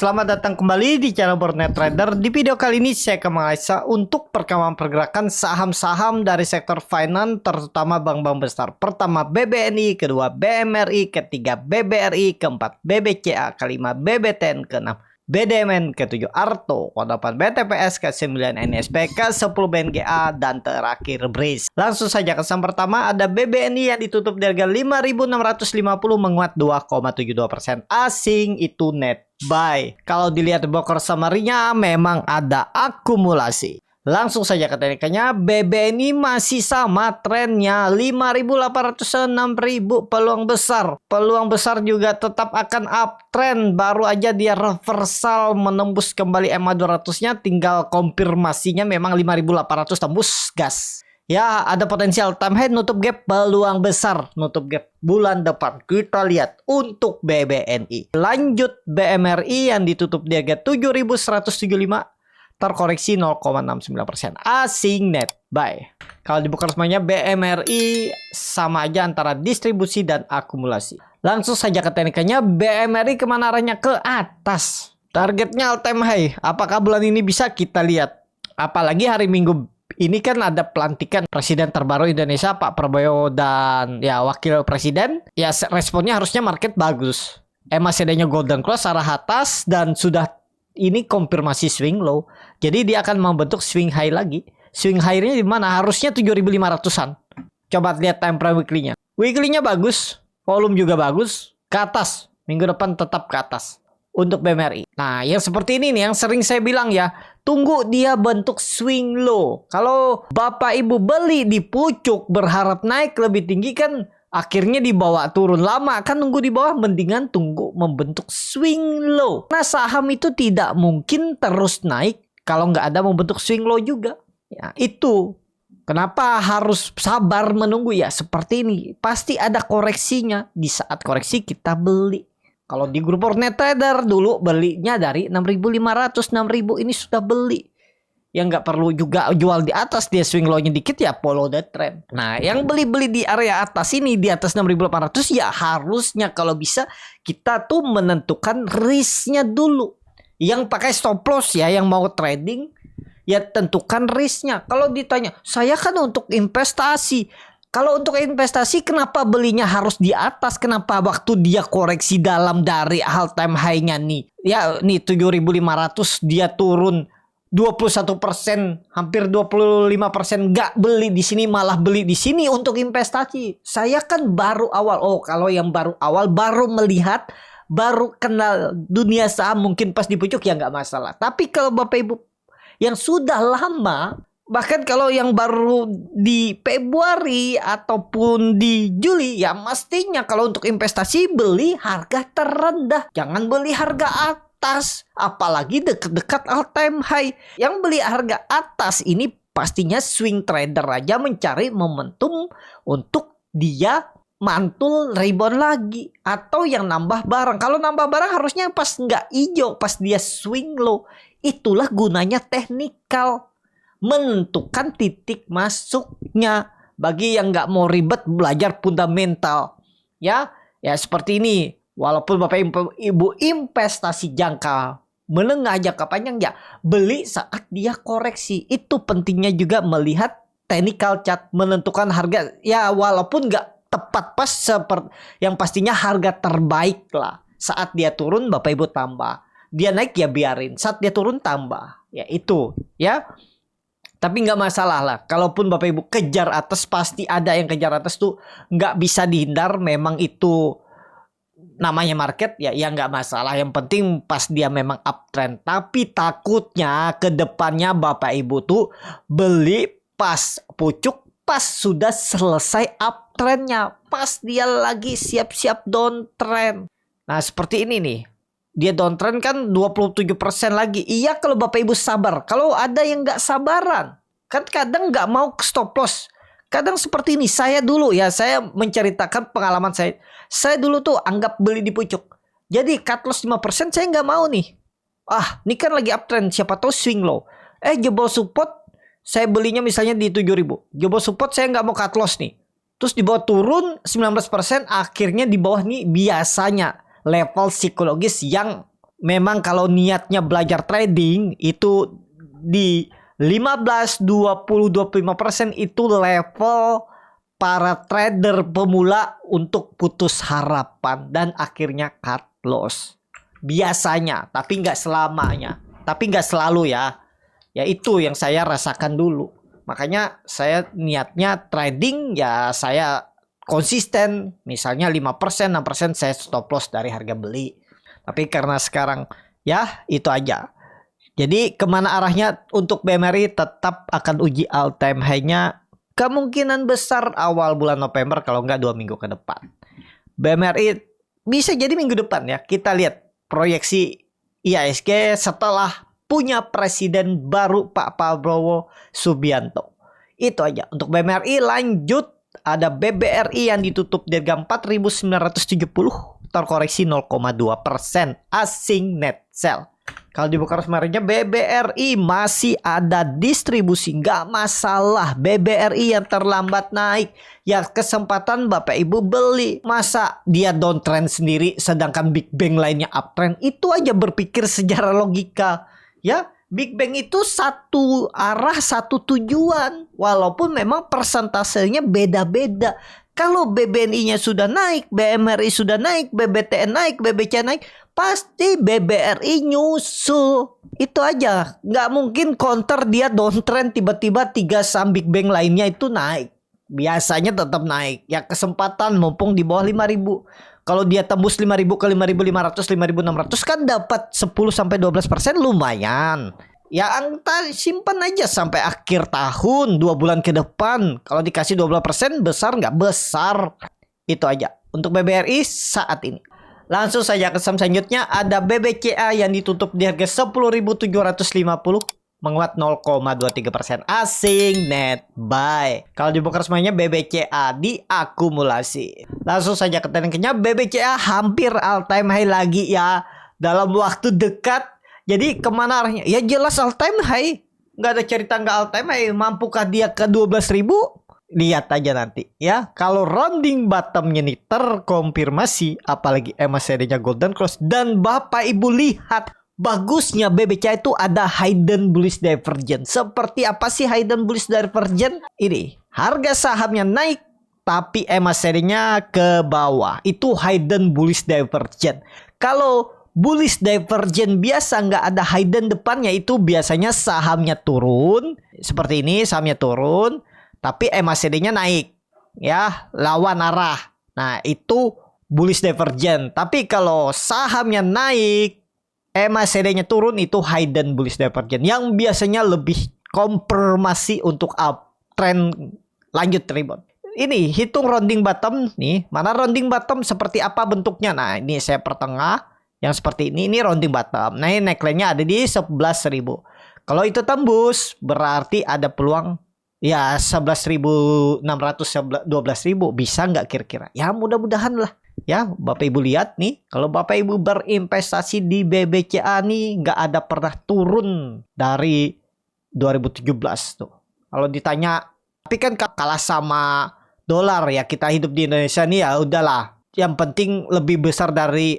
Selamat datang kembali di channel Bornet Trader. Di video kali ini saya akan menganalisa untuk perkembangan pergerakan saham-saham dari sektor finance, terutama bank-bank besar. Pertama BBNI, kedua BMRI, ketiga BBRI, keempat BBCA, kelima BBTN, keenam BDMN, ketujuh Arto, ke-8 BTPS, ke-9 NSP, ke-10 BNGA, dan terakhir BRIS. Langsung saja ke saham pertama, ada BBNI yang ditutup di harga 5.650 menguat 2,72%. Asing itu net buy. Kalau dilihat broker summary-nya memang ada akumulasi. Langsung saja ke teknikannya, BBNI masih sama trennya 5.800 6.000 peluang besar. Peluang besar juga tetap akan uptrend. Baru aja dia reversal menembus kembali EMA 200-nya, tinggal konfirmasinya memang 5.800 tembus gas. Ya, ada potensial time high, nutup gap, peluang besar nutup gap bulan depan. Kita lihat untuk BBNI. Lanjut BMRI yang ditutup di harga 7.175, terkoreksi 0,69%. Asing net buy. Kalau dibuka semuanya BMRI sama aja antara distribusi dan akumulasi. Langsung saja ke teknikannya, BMRI kemana arahnya? Ke atas. Targetnya all time high. Apakah bulan ini bisa? Kita lihat. Apalagi hari Minggu ini kan ada pelantikan presiden terbaru Indonesia, Pak Prabowo, dan ya wakil presiden. Ya responnya harusnya market bagus. Masih adanya golden cross arah atas dan sudah ini konfirmasi swing low. Jadi dia akan membentuk swing high lagi. Swing high-nya di mana? Harusnya 7.500-an. Coba lihat time frame weekly-nya. Weekly-nya bagus, volume juga bagus, ke atas. Minggu depan tetap ke atas untuk BMRI. Nah, yang seperti ini nih yang sering saya bilang ya, tunggu dia bentuk swing low. Kalau Bapak Ibu beli di pucuk berharap naik lebih tinggi kan akhirnya dibawa turun. Lama kan nunggu di bawah, mendingan tunggu membentuk swing low. Nah, saham itu tidak mungkin terus naik kalau nggak ada membentuk swing low juga. Ya, itu kenapa harus sabar menunggu ya seperti ini. Pasti ada koreksinya. Di saat koreksi kita beli. Kalau di grup Bornet Trader dulu belinya dari 6.500, 6.000 ini sudah beli. Yang nggak perlu juga jual di atas, dia swing low-nya dikit ya follow the trend. Nah, yang beli-beli di area atas ini di atas 6.800 ya harusnya kalau bisa kita tuh menentukan risk-nya dulu. Yang pakai stop loss ya, yang mau trading ya tentukan risk-nya. Kalau ditanya, saya kan untuk investasi. Kalau untuk investasi kenapa belinya harus di atas? Kenapa waktu dia koreksi dalam dari all time high-nya nih? Ya nih 7.500 dia turun 21%, hampir 25% nggak beli di sini, malah beli di sini untuk investasi. Saya kan baru awal. Oh, kalau yang baru awal, baru melihat, baru kenal dunia saham, mungkin pas di pucuk ya nggak masalah. Tapi kalau Bapak Ibu yang sudah lama, bahkan kalau yang baru di Februari ataupun di Juli, ya mestinya kalau untuk investasi beli harga terendah. Jangan beli harga atas, apalagi dekat-dekat all time high. Yang beli harga atas ini pastinya swing trader aja mencari momentum untuk dia mantul rebound lagi atau yang nambah barang. Kalau nambah barang harusnya pas nggak hijau, pas dia swing low. Itulah gunanya teknikal, menentukan titik masuknya. Bagi yang nggak mau ribet belajar fundamental, ya seperti ini. Walaupun Bapak Ibu investasi jangka menengah, jangka panjang ya beli saat dia koreksi. Itu pentingnya juga melihat technical chart, menentukan harga ya walaupun nggak tepat pas seperti yang pastinya harga terbaik lah. Saat dia turun Bapak Ibu tambah, dia naik ya biarin, saat dia turun tambah, ya itu ya. Tapi nggak masalah lah. Kalaupun Bapak Ibu kejar atas, pasti ada yang kejar atas tuh, nggak bisa dihindar. Memang itu namanya market ya, nggak masalah. Yang penting pas dia memang uptrend. Tapi takutnya ke depannya Bapak Ibu tuh beli pas pucuk, pas sudah selesai uptrendnya, pas dia lagi siap-siap downtrend. Nah seperti ini nih. Dia downtrend kan 27% lagi. Iya kalau Bapak Ibu sabar. Kalau ada yang nggak sabaran, kan kadang nggak mau stop loss. Kadang seperti ini. Saya dulu ya, saya menceritakan pengalaman saya. Saya dulu tuh anggap beli di pucuk. Jadi cut loss 5% saya nggak mau nih. Ah, ini kan lagi uptrend. Siapa tahu swing low. Jebol support. Saya belinya misalnya di 7.000. Jebol support saya nggak mau cut loss nih. Terus di bawah turun 19%. Akhirnya di bawah nih biasanya level psikologis yang memang kalau niatnya belajar trading itu di 15, 20, 25% itu level para trader pemula untuk putus harapan dan akhirnya cut loss. Biasanya, tapi nggak selamanya. Tapi nggak selalu ya. Ya itu yang saya rasakan dulu. Makanya saya niatnya trading ya saya konsisten. Misalnya 5%, 6% saya stop loss dari harga beli. Tapi karena sekarang ya itu aja. Jadi kemana arahnya untuk BMRI tetap akan uji all time high-nya kemungkinan besar awal bulan November kalau nggak 2 minggu ke depan. BMRI bisa jadi minggu depan ya. Kita lihat proyeksi IHSG setelah punya presiden baru Pak Prabowo Subianto. Itu aja. Untuk BMRI lanjut ada BBRI yang ditutup di harga 4.970 terkoreksi 0,2%. Asing net sell. Kalau dibuka kemarinnya BBRI masih ada distribusi, nggak masalah. BBRI yang terlambat naik, ya kesempatan Bapak Ibu beli. Masa dia downtrend sendiri sedangkan Big Bang lainnya uptrend? Itu aja berpikir secara logika. Ya, Big Bang itu satu arah, satu tujuan. Walaupun memang persentasenya beda-beda. Kalau BBNI-nya sudah naik, BMRI sudah naik, BBTN naik, BBC naik, pasti BBRI nyusul. Itu aja. Nggak mungkin counter dia downtrend tiba-tiba 3 saham Big Bang lainnya itu naik. Biasanya tetap naik. Ya kesempatan mumpung di bawah 5.000. Kalau dia tembus 5.000 ke 5.500, 5.600 kan dapat 10-12% lumayan. Ya antar simpan aja sampai akhir tahun 2 bulan ke depan. Kalau dikasih 12% besar nggak besar. Itu aja untuk BBRI saat ini. Langsung saja ke saham selanjutnya ada BBCA yang ditutup di harga 10.750 menguat 0,23%. Asing net buy. Kalau dibuka semuanya BBCA diakumulasi. Langsung saja ke trendingnya BBCA hampir all time high lagi ya dalam waktu dekat. Jadi kemana arahnya? Ya jelas all time high. Nggak ada cerita nggak all time high. Mampukah dia ke 12.000? Lihat aja nanti ya. Kalau rounding bottomnya nih terkonfirmasi, apalagi MACD-nya golden cross, dan Bapak Ibu lihat bagusnya BBCA itu ada hidden bullish divergence. Seperti apa sih hidden bullish divergence? Ini harga sahamnya naik tapi MACD-nya ke bawah. Itu hidden bullish divergence. Kalau bullish divergence biasa nggak ada hidden depannya, itu biasanya sahamnya turun. Seperti ini sahamnya turun tapi MACD-nya naik ya, lawan arah. Nah itu bullish divergence. Tapi kalau sahamnya naik MACD-nya turun, itu hidden bullish divergence yang biasanya lebih konfirmasi untuk uptrend lanjut rebound. Ini hitung rounding bottom nih. Mana rounding bottom seperti apa bentuknya? Nah ini saya pertengah yang seperti ini rounding bottom. Nah ini neckline-nya ada di 11.000. Kalau itu tembus berarti ada peluang ya 11.600, 12.000. Bisa nggak kira-kira? Ya mudah-mudahan lah. Ya Bapak Ibu lihat nih, kalau Bapak Ibu berinvestasi di BBCA nih nggak ada pernah turun dari 2017 tuh. Kalau ditanya, tapi kan kalah sama dolar ya, kita hidup di Indonesia nih ya udahlah. Yang penting lebih besar dari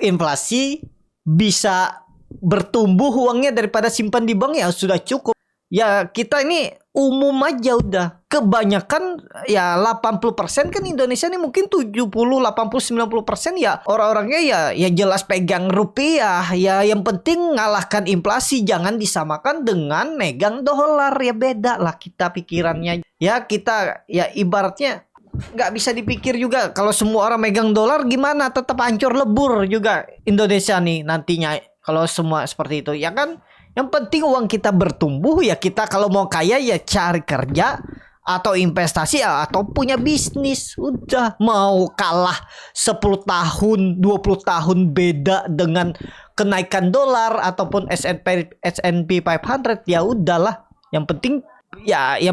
inflasi, bisa bertumbuh uangnya daripada simpan di bank ya sudah cukup. Ya kita ini umum aja udah. Kebanyakan ya 80% kan Indonesia ini mungkin 70, 80, 90% ya orang-orangnya ya jelas pegang rupiah. Ya yang penting ngalahkan inflasi, jangan disamakan dengan megang dolar. Ya beda lah kita pikirannya. Ya kita ya ibaratnya nggak bisa dipikir juga kalau semua orang megang dolar gimana, tetap hancur lebur juga Indonesia nih nantinya kalau semua seperti itu ya kan. Yang penting uang kita bertumbuh ya, kita kalau mau kaya ya cari kerja atau investasi atau punya bisnis. Udah, mau kalah 10 tahun 20 tahun beda dengan kenaikan dolar ataupun S&P 500 ya udahlah. Yang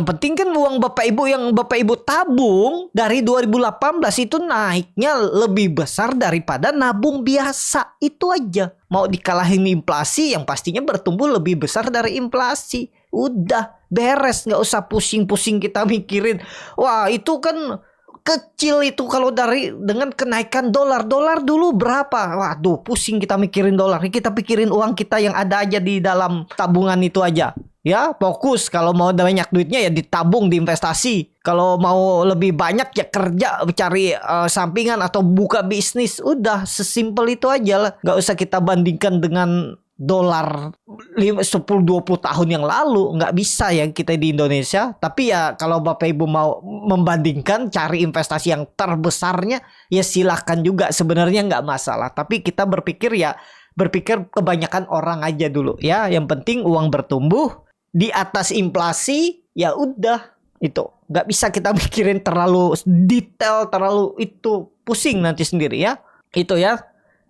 penting kan uang Bapak Ibu yang Bapak Ibu tabung dari 2018 itu naiknya lebih besar daripada nabung biasa. Itu aja. Mau dikalahin inflasi yang pastinya bertumbuh lebih besar dari inflasi. Udah beres, nggak usah pusing-pusing kita mikirin. Wah itu kan kecil itu kalau dengan kenaikan dolar dulu berapa? Waduh, pusing kita mikirin dolar. Kita pikirin uang kita yang ada aja di dalam tabungan itu aja. Ya, fokus kalau mau banyak duitnya ya ditabung di investasi. Kalau mau lebih banyak ya kerja cari sampingan atau buka bisnis. Udah sesimpel itu aja lah. Gak usah kita bandingkan dengan dolar 10-20 tahun yang lalu. Nggak bisa ya kita di Indonesia. Tapi ya kalau Bapak Ibu mau membandingkan cari investasi yang terbesarnya ya silahkan juga, sebenarnya nggak masalah. Tapi kita berpikir kebanyakan orang aja dulu ya. Yang penting uang bertumbuh di atas inflasi, ya udah itu. Nggak bisa kita mikirin terlalu detail, terlalu itu pusing nanti sendiri ya. Itu ya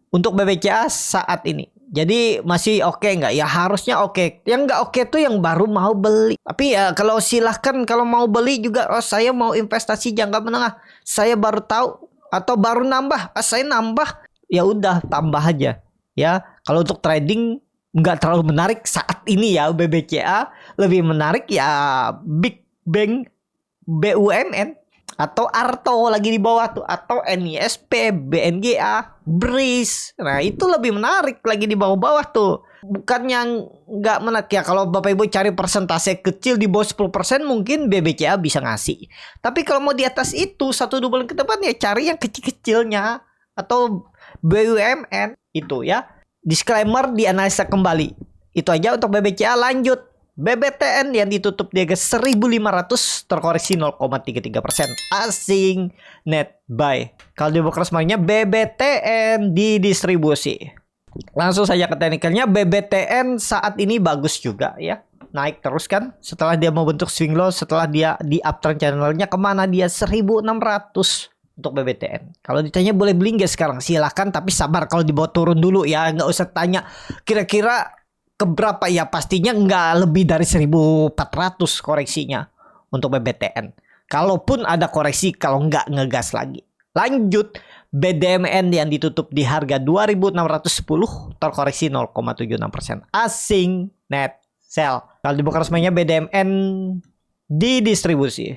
untuk BBCA saat ini. Jadi masih oke nggak? Ya harusnya oke. Yang nggak oke tuh yang baru mau beli. Tapi ya kalau silahkan kalau mau beli juga. Oh saya mau investasi jangka menengah. Saya baru tahu atau baru nambah. Saya nambah. Ya udah tambah aja. Ya kalau untuk trading nggak terlalu menarik saat ini ya BBCA. Lebih menarik ya Big Bank BUMN. Atau Arto lagi di bawah tuh. Atau NISP, BNGA, BRIS. Nah itu lebih menarik lagi di bawah-bawah tuh. Bukan yang nggak menarik ya. Kalau Bapak Ibu cari persentase kecil di bawah 10% mungkin BBCA bisa ngasih. Tapi kalau mau di atas itu 1-2 bulan ke depan ya cari yang kecil-kecilnya. Atau BUMN itu ya. Disclaimer dianalisa kembali. Itu aja untuk BBCA. Lanjut. BBTN yang ditutup di harga 1.500 terkoreksi 0,33%. Asing net buy. Kalau di broker semuanya BBTN didistribusi. Langsung saja ke teknikalnya. BBTN saat ini bagus juga ya. Naik terus kan. Setelah dia membentuk swing low. Setelah dia di uptrend channelnya. Kemana dia 1.600 untuk BBTN. Kalau ditanya boleh beli nggak sekarang? Silahkan. Tapi sabar kalau dibawa turun dulu ya. Nggak usah tanya kira-kira keberapa ya, pastinya nggak lebih dari 1.400 koreksinya untuk BBTN. Kalaupun ada koreksi, kalau nggak ngegas lagi. Lanjut, BDMN yang ditutup di harga 2.610 terkoreksi 0,76%. Asing net sell. Kalau dibuka resminya BDMN didistribusi.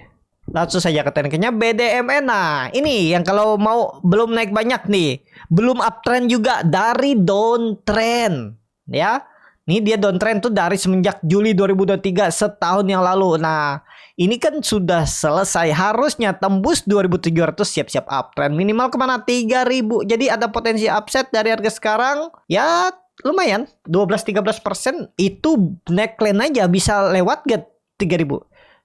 Langsung saja ke tekniknya BDMN. Nah ini yang kalau mau belum naik banyak nih, belum uptrend juga dari downtrend ya. Ini dia downtrend tuh dari semenjak Juli 2023 setahun yang lalu. Nah, ini kan sudah selesai. Harusnya tembus 2.700 siap-siap uptrend. Minimal kemana? 3.000. Jadi ada potensi upset dari harga sekarang. Ya lumayan. 12-13% itu neckline aja bisa lewat gak 3.000.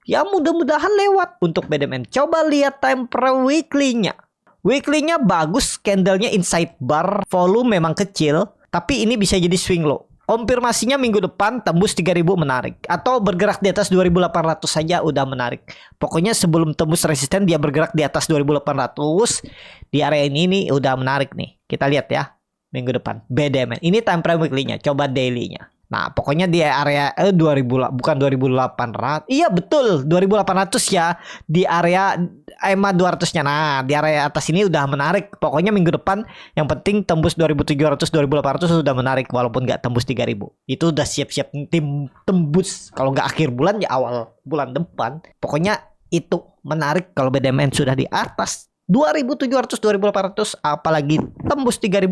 Ya mudah-mudahan lewat untuk BDMN. Coba lihat time frame weekly-nya. Weekly-nya bagus. Candlenya inside bar. Volume memang kecil. Tapi ini bisa jadi swing low. Konfirmasinya minggu depan tembus 3.000 menarik. Atau bergerak di atas 2.800 saja udah menarik. Pokoknya sebelum tembus resisten dia bergerak di atas 2.800. Di area ini nih udah menarik nih. Kita lihat ya minggu depan. BDMN. Ini time frame weekly-nya. Coba daily-nya. Nah pokoknya di area 2000 bukan 2.800. Iya betul 2.800 ya. Di area EMA 200-nya. Nah di area atas ini udah menarik. Pokoknya minggu depan yang penting tembus 2.700 2.800 sudah menarik. Walaupun nggak tembus 3.000. Itu udah siap-siap tim tembus. Kalau nggak akhir bulan ya awal bulan depan. Pokoknya itu menarik kalau BDMN sudah di atas 2.700 2.800. Apalagi tembus 3.000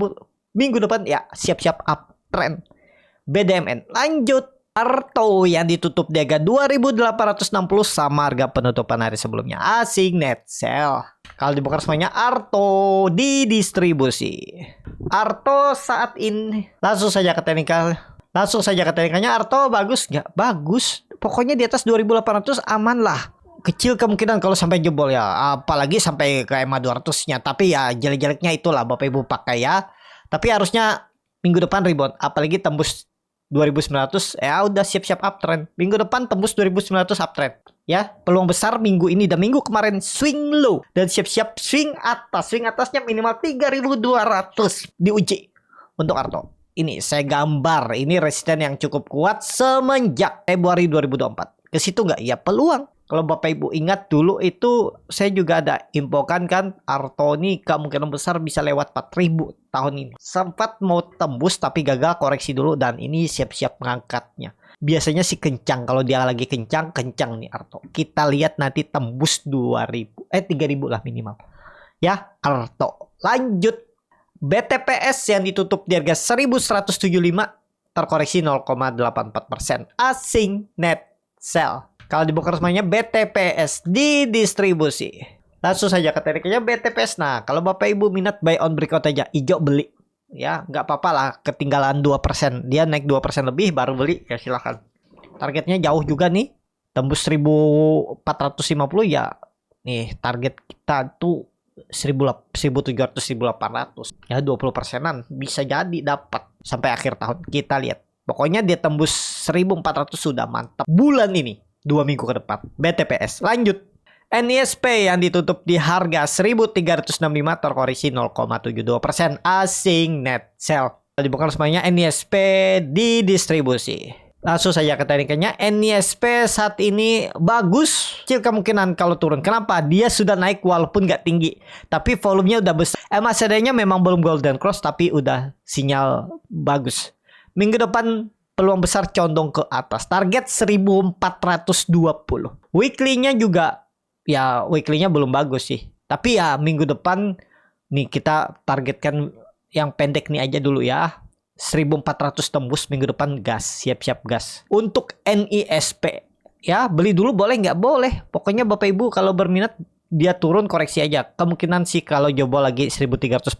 minggu depan ya siap-siap uptrend BDMN. Lanjut, Arto yang ditutup di harga 2.860 sama harga penutupan hari sebelumnya. Asing net sell. Kalau dibuka semuanya Arto didistribusi. Arto saat ini langsung saja ke teknikal. Langsung saja ke teknikalnya. Arto bagus nggak? Bagus. Pokoknya di atas 2.800 aman lah. Kecil kemungkinan kalau sampai jebol ya. Apalagi sampai ke EMA 200-nya. Tapi ya jelek-jeleknya itulah Bapak Ibu pakai ya. Tapi harusnya minggu depan rebound. Apalagi tembus 2.900 ya udah siap-siap uptrend. Minggu depan tembus 2.900 uptrend. Ya, peluang besar minggu ini dan minggu kemarin swing low dan siap-siap swing atas. Swing atasnya minimal 3.200 diuji untuk Arto. Ini saya gambar, ini resisten yang cukup kuat semenjak Februari 2024. Ke situ nggak? Ya peluang. Kalau Bapak Ibu ingat dulu itu saya juga ada infokan kan Arto ini kemungkinan besar bisa lewat 4.000 tahun ini. Sempat mau tembus tapi gagal koreksi dulu dan ini siap-siap mengangkatnya. biasanya sih kencang. Kalau dia lagi kencang nih Arto. Kita lihat nanti tembus 2000 3000 lah minimal. Ya, Arto. Lanjut. BTPS yang ditutup di harga 1175 terkoreksi 0,84%. Asing net sell. Kalau dibuka resminya BTPS didistribusi. Langsung saja ke tekniknya BTPS. Nah, kalau Bapak Ibu minat buy on breakout aja, hijau beli. Ya, nggak apa-apa lah, ketinggalan 2%. Dia naik 2% lebih baru beli, ya silahkan. Targetnya jauh juga nih. Tembus 1450 ya. Nih, target kita tuh 1700 1800. Ya 20%an bisa jadi dapat sampai akhir tahun. Kita lihat. Pokoknya dia tembus 1400 sudah mantap. Bulan ini, 2 minggu ke depan. BTPS. Lanjut. NISP yang ditutup di harga 1365 terkoreksi 0,72%. Asing net sell. Dibuka semuanya NISP didistribusi. Langsung saja ke tekniknya. NISP saat ini bagus. Kecil kemungkinan kalau turun. Kenapa? Dia sudah naik walaupun nggak tinggi. Tapi volumenya udah besar. MACD-nya memang belum golden cross tapi udah sinyal bagus. Minggu depan peluang besar condong ke atas. Target 1420. Weekly-nya juga, ya weekly-nya belum bagus sih. Tapi ya minggu depan nih kita targetkan yang pendek nih aja dulu ya. 1400 tembus minggu depan gas. Siap-siap gas. Untuk NISP. Ya beli dulu boleh nggak? Boleh. Pokoknya Bapak Ibu kalau berminat dia turun koreksi aja. Kemungkinan sih kalau jebol lagi 1340.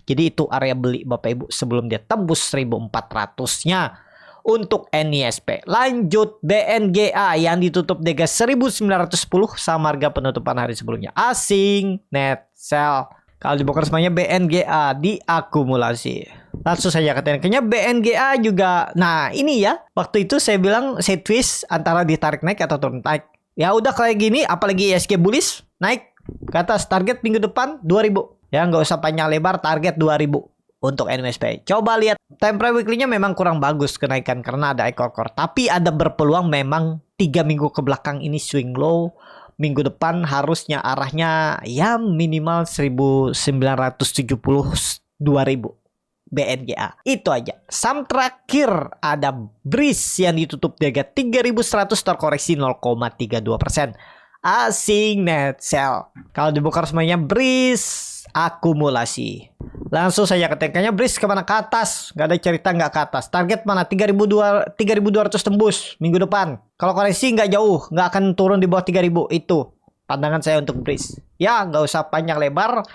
Jadi itu area beli Bapak Ibu sebelum dia tembus 1400-nya. Untuk NISP. Lanjut BNGA yang ditutup di harga 1910 sama harga penutupan hari sebelumnya. Asing net sell. Kalau dibuka semuanya BNGA diakumulasi. Langsung saja ke tekniknya BNGA juga. Nah ini ya, waktu itu saya bilang saya twist antara ditarik naik atau turun naik. Ya udah kayak gini, apalagi ISG bullish naik ke atas. Target minggu depan 2000. Ya nggak usah panjang lebar, target 2000 untuk NISP. Coba lihat time frame weekly-nya memang kurang bagus kenaikan karena ada ekor-ekor. Tapi ada berpeluang memang 3 minggu ke belakang ini swing low. Minggu depan harusnya arahnya ya minimal 1970 2000 BNGA. Itu aja. Saham terakhir ada BRIS yang ditutup di harga 3100 terkoreksi 0,32%. Asing net sell. Kalau dibuka semuanya BRIS akumulasi. Langsung saja ke tekniknya BRIS kemana? Ke atas. Gak ada cerita nggak ke atas. Target mana? 3200 tembus minggu depan. Kalau koreksi nggak jauh, nggak akan turun di bawah 3000. Itu pandangan saya untuk BRIS. Ya nggak usah panjang lebar.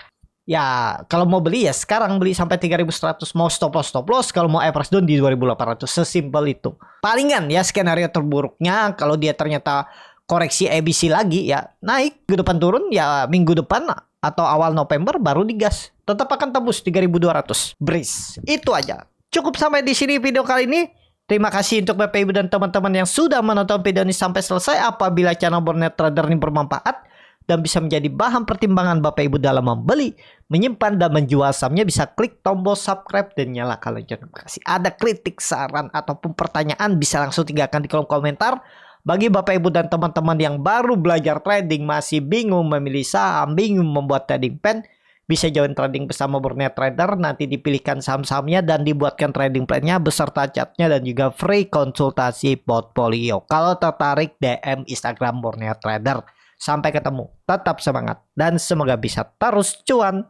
Ya kalau mau beli ya sekarang beli sampai 3100. Mau stop loss. Kalau mau average down di 2800. Sesimpel itu. Palingan ya skenario terburuknya kalau dia ternyata koreksi ABC lagi ya naik. Minggu depan turun ya minggu depan atau awal November baru digas. Tetap akan tembus 3200 BRIS. Itu aja. Cukup sampai di sini video kali ini. Terima kasih untuk Bapak Ibu dan teman-teman yang sudah menonton video ini sampai selesai. Apabila channel Borneo Trader ini bermanfaat dan bisa menjadi bahan pertimbangan Bapak Ibu dalam membeli, menyimpan dan menjual sahamnya, bisa klik tombol subscribe dan nyalakan lonceng notifikasi. Ada kritik, saran ataupun pertanyaan bisa langsung tinggalkan di kolom komentar. Bagi Bapak Ibu dan teman-teman yang baru belajar trading, masih bingung memilih saham, bingung membuat trading plan, bisa join trading bersama Borneo Trader. Nanti dipilihkan saham-sahamnya dan dibuatkan trading plan-nya beserta chatnya dan juga free konsultasi portfolio. Kalau tertarik DM Instagram Borneo Trader. Sampai ketemu. Tetap semangat dan semoga bisa terus cuan.